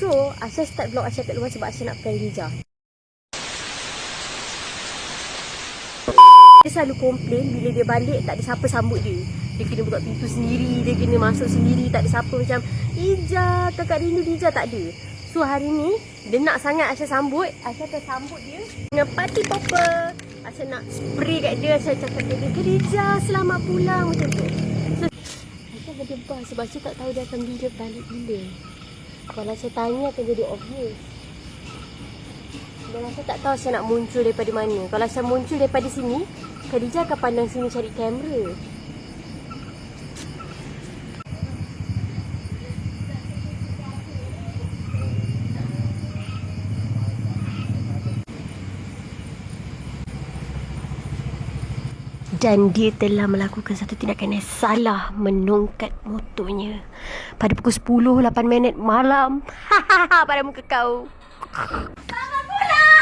So, Aisyah start vlog Aisyah kat luar sebab Aisyah nak prank Rija. Dia selalu komplain bila dia balik tak ada siapa sambut dia. Dia kena buka pintu sendiri, dia kena masuk sendiri, tak ada siapa macam Rija, kakak rindu Rija, tak ada. So hari ni, dia nak sangat Aisyah sambut. Aisyah akan sambut dia dengan party popper. Aisyah nak spray kat dia, Aisyah cakap kat dia, Rija selamat pulang, macam tu. So, Aisyah berdebar sebab Aisyah tak tahu dia akan balik bila. Kalau Aisyah tanya akan jadi obvious. Dan Aisyah tak tahu Aisyah nak muncul daripada mana. Kalau Aisyah muncul daripada sini, Khadijah akan pandang sini cari kamera. Dan dia telah melakukan satu tindakan yang salah, menongkat motornya pada pukul 10, 8 minit malam. Pada muka kau. Selamat pulang!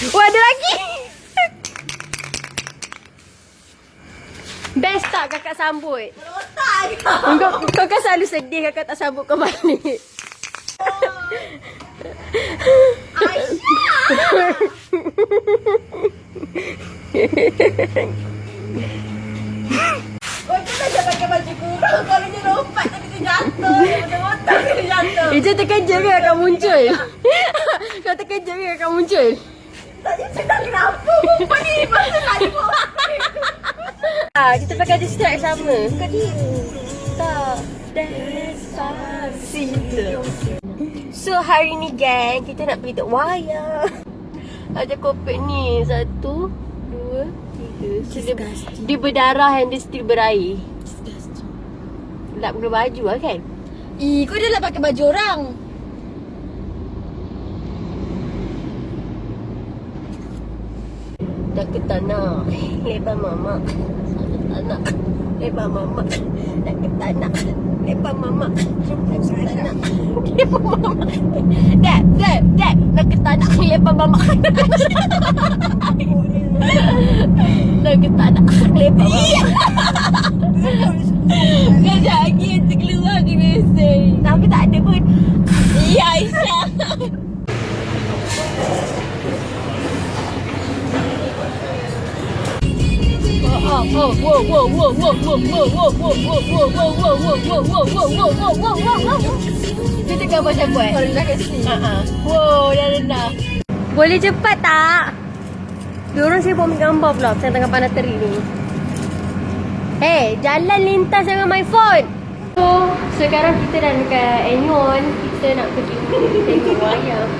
Wah, ada lagi! Best tak kakak sambut? Kau kan selalu sedih kakak tak sambut kau balik. Aisyah! Kau dah pakai baju kurung. Kalau dia lompat tadi tu jatuh. Betul-betul dia jatuh. Ija terkejut ke kakak muncul? Kau terkejut ke kakak muncul? Tadi saya kenapa perempuan ni pasal lari buat. Kita pakai ada strike sama. Kau dia tak Despacito. So hari ni gang, kita nak pergi Tok Wayang. Ada kopek ni 1, 2, 3. So dia berdarah dan dia still berair. Lap pakai baju lah kan? Kau dah lah pakai baju orang. Dah ke tanah lebar mama. Anak lebar mama. Dah ke tanah lebar mama. Dah ke tanah lebar mama. Dad. Dah ke tanah lebar mama. Dah ke tanah lebar mama. Kejap lagi yang terkeluar ke biasa. Tapi tak ada pun. Ya Aisyah. Kita kan macam buat. Kalau dah kat sini. Wow, dah rendah. Boleh cepat tak? Diorang sibuk ambil gambar pula pasal tengah panas terik ni. Hey, jalan lintas dengan my phone. So, sekarang kita dah dekat Anyon. Kita nak pergi tengok wayang.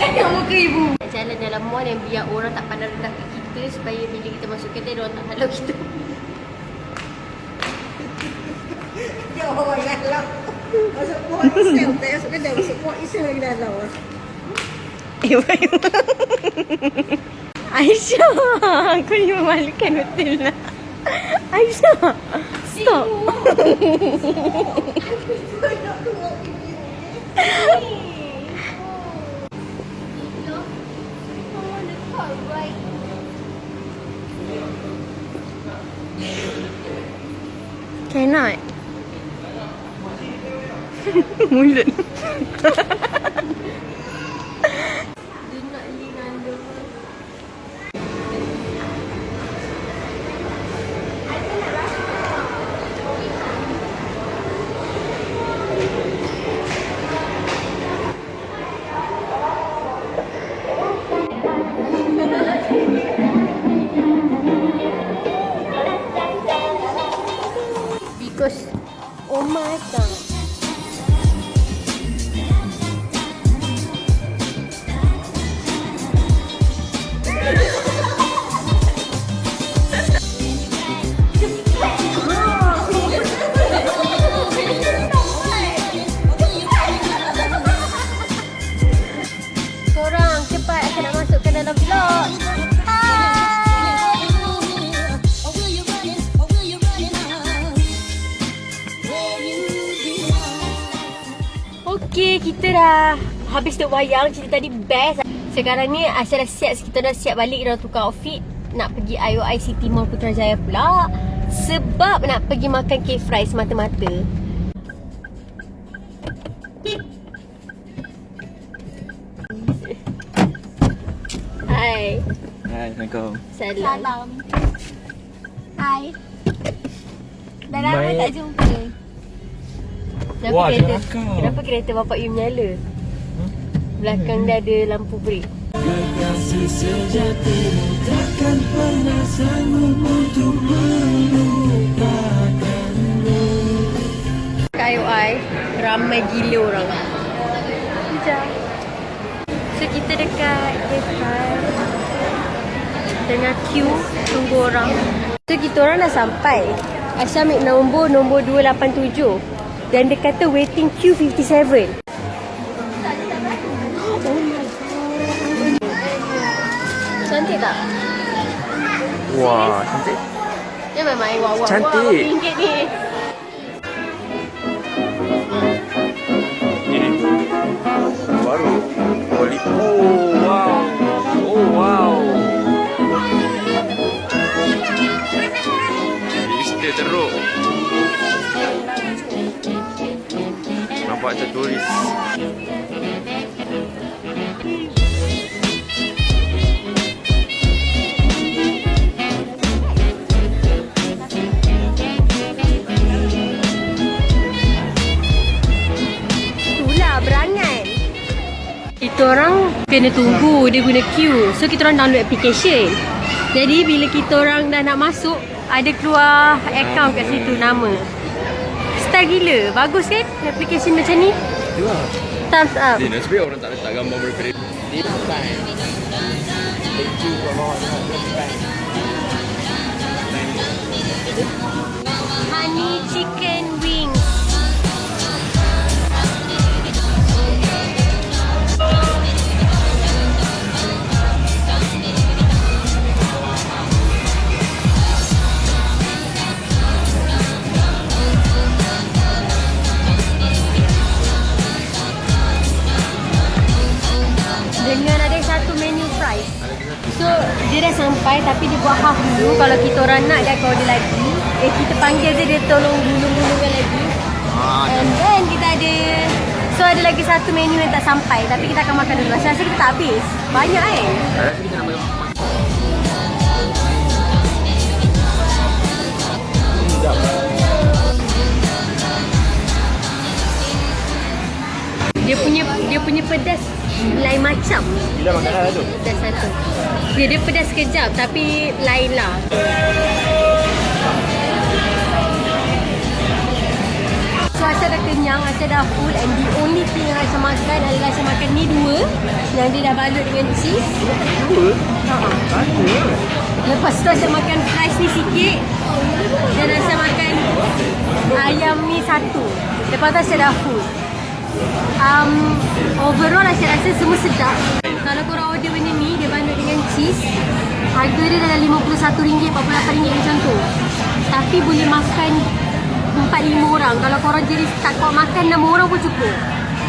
Yang muka ibu. Jalan dalam mall yang biar orang tak pandang rendah kat kita, supaya bila kita masuk kedai, diorang tak halau kita. Dia orang galau. Masuk puak isel. Tak masuk kedai. Masuk puak isel lagi dalam. Aisyah, kau ni memalukan betul lah. Aisyah, stop. Cannot. Mulut. Because, oh my god. Korang cepat, saya nak masukkan dalam vlog. Hai. Okey, kita dah habis tengok wayang. Cerita tadi best. Sekarang ni Aisyah dah siap. Kita dah siap balik. Kita dah tukar outfit. Nak pergi IOI City Mall Putrajaya pula. Sebab nak pergi makan cake fry semata-mata. Hai. Hai, Assalamualaikum. Salam. Hai. Dah lama Baik. tak jumpa. Kenapa Wah, kereta, kelakar. kenapa kereta bapak you menyala? Belakang dia ada lampu brek. Kekasih sejatimu takkan pernah sanggup untuk melupakanmu. Kat IOI ramai gila orang. Sekejap. So kita dekat depan tengah queue tunggu orang. So kita orang dah sampai. Aisyah ambil nombor 287 dan dia kata waiting queue 57. Oh my god. Cantik tak? Wah, cantik. Dia memang wah Cantik. RM1 ni. Ini baru. Oh, wow. Oh, wow. Mr. teruk. Nampak macam turis. Itulah berangan. Kita orang kena tunggu dia guna queue. So kita orang download application. Jadi bila kita orang dah nak masuk, ada keluar account kat situ nama. Style gila. Bagus kan application macam ni? Itulah. Thumbs up. Dia nasib baik orang tak letak gambar mereka. This time. Thank you for all. Honey chicken wings. Dengan ada satu menu fries. So dia dah sampai tapi dia buat half dulu. Kalau kita orang nak dia akan order lagi. Kita panggil dia tolong gulung-gulungkan lagi. And then kita ada, so ada lagi satu menu yang tak sampai. Tapi kita akan makan dulu. Saya rasa kita tak habis. Banyak kan? Dia punya pedas lain macam. Bila makanan lah tu. Pedas satu. Dia pedas sekejap tapi lain lah. So Aisyah dah kenyang, Aisyah dah full and the only thing yang Aisyah makan adalah Aisyah makan ni dua yang dia dah balut dengan cheese. Dua? Ha. Lepas tu Aisyah makan fries ni sikit dan Aisyah makan ayam ni satu. Lepas tu Aisyah dah full. Overall Aisyah rasa semua sedap. Kalau korang order benda ni, dia balut dengan cheese, harga dia dalam RM51, RM48 macam tu. Tapi boleh makan 4-5 orang. Kalau korang jadi tak kuat makan 6 orang pun cukup.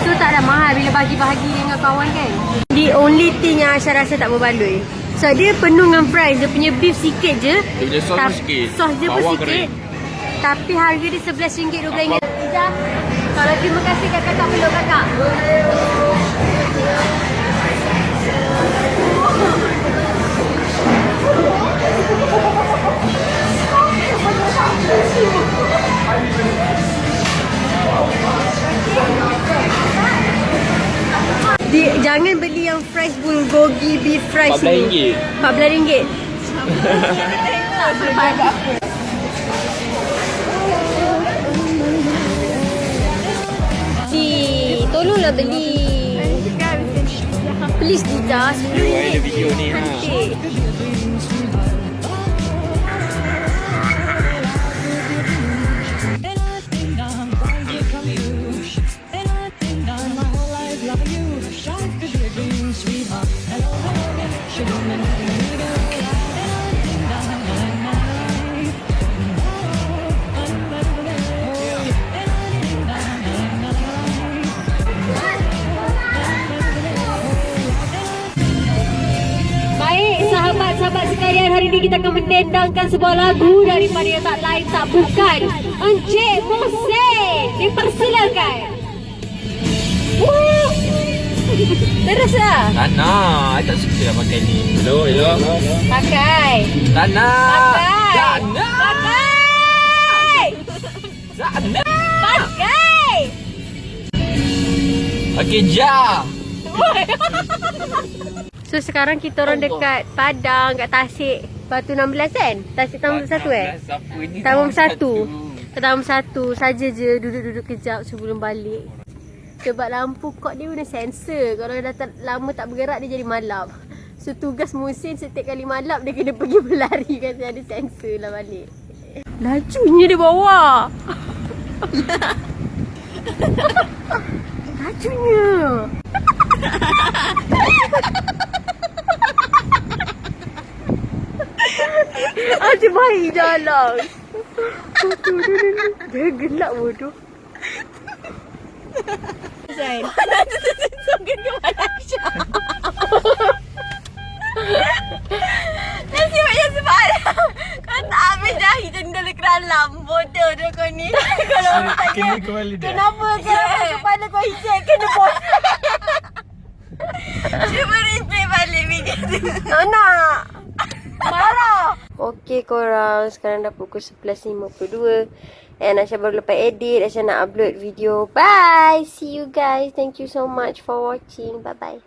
So tak ada mahal bila bagi-bahagi dengan kawan kan. The only thing yang Aisyah rasa tak berbaloi, so dia penuh dengan fries. Dia punya beef sikit je. Dia punya sos pun sikit. Sos dia pun Bawang sikit kering. tapi harga dia RM11, RM12. Ijah, kalau terima kasih kakak peluk kakak. Jangan beli yang fries bulgogi beef fries ni. RM14. RM14. Tolonglah beli. Please Dija. Yo, ada video ni ha. Cantik. dan hari ini kita akan mendendangkan sebuah lagu daripada yang tak lain tak bukan Encik Mohsen. Dipersilakan. Terus lah. Tak nak. I tak suka lah pakai ni. Hello. Pakai. Tak nak. Pakai. Tak nak. Pakai. Tak nak. Pakai. Okey, ja. So sekarang kita orang dekat Padang, kat Tasik Batu 16 kan? Tasik Taman 1 Siapa ni? Taman 1. Taman 1 saja je duduk-duduk kejap sebelum balik. Sebab lampu kod dia guna sensor. Kalau dah lama tak bergerak dia jadi malap. So tugas Mohsen setiap kali malap dia kena pergi berlari kasi ada sensor lah balik. Lajunya dia bawa. Lajunya. Ada bayi jalan. Dia gelap bodoh. Zain. Mana tu sungguh ke Malaysia. Nasibnya sebab kau tak ambil dahi jendela ke dalam. Bodoh dia kau ni. Kalau orang tanya kenapa kepala kau hijau kena bodoh. Cuba replay balik video tu. Tak nak. Marah. Okey korang, sekarang dah pukul 11.52 and Aisyah baru lepas edit. Aisyah nak upload video. Bye. See you guys. Thank you so much for watching. Bye bye.